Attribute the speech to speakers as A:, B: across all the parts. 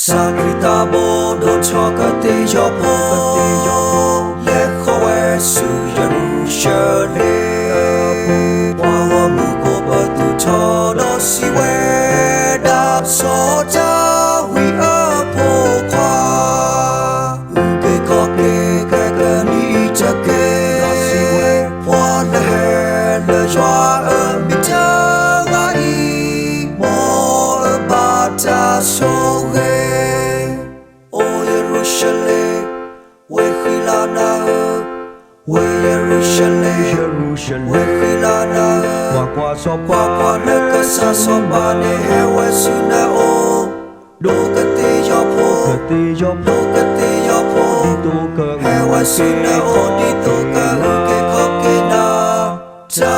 A: Sakrita bodo chokate yopo le khoe su Jerusalem wa mu ko patu chodo siwe da so cha wi apo kwa ke ko ke ni chake siwe wa le le joie mi ta i mo ba ta so Jerusalem, we khilana, we Jerusalem, we khilana, qua so qua na kasa so mane hewe suna o, do kati yopo, do kati yopo, hewe suna o di to ka ke koke na, ta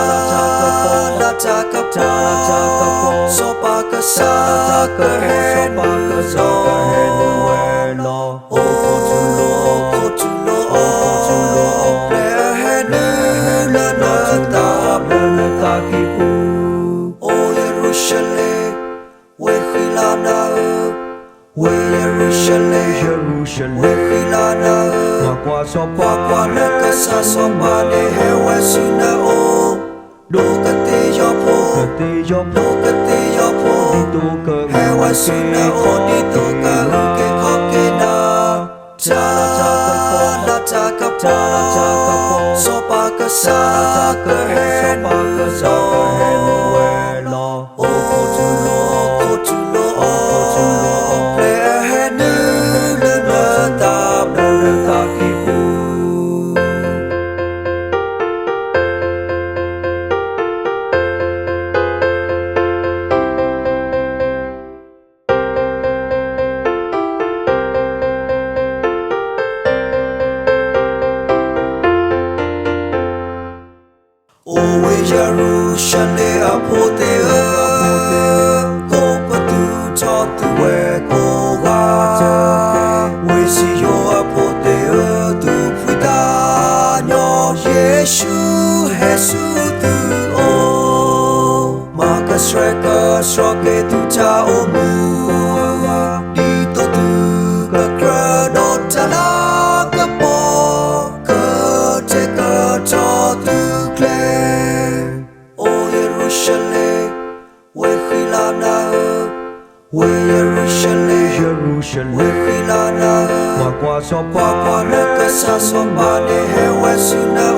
A: so pa kasa ka hen so. Jerusalem, we khilana, qua na kasa so mane hewe suna o, do kate yopo, hewe suna o di to ka ke koke na, ta so pa kasa ka hen so. Jerusalem apote ko patu cho tu we ko ga we si yo apote tu puta nyo Yesu tu o maka shreka shroke tu cha o mu di to tu ka kra do ta la ka po ka te ka cho tu kle Jerusalem, we khilana, we Jerusalem, we khilana, qua na kasa so mane hewe suna o,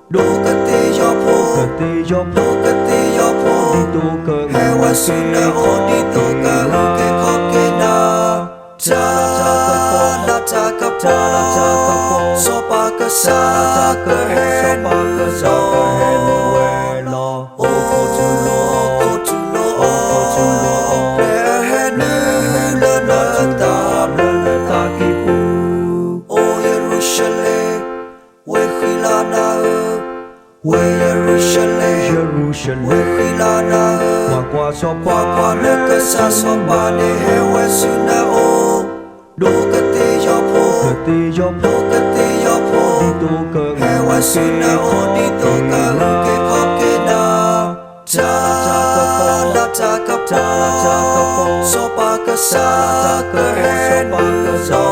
A: do kate yopo, hewe suna o di to ka ke koke na, ta so pa kasa ka hen so. We Jerusalem, we khilana, qua na kasa so mane hewe suna o, do kate yopo, hewe suna o di to ka ke koke na, ta so pa kasa ka hen so.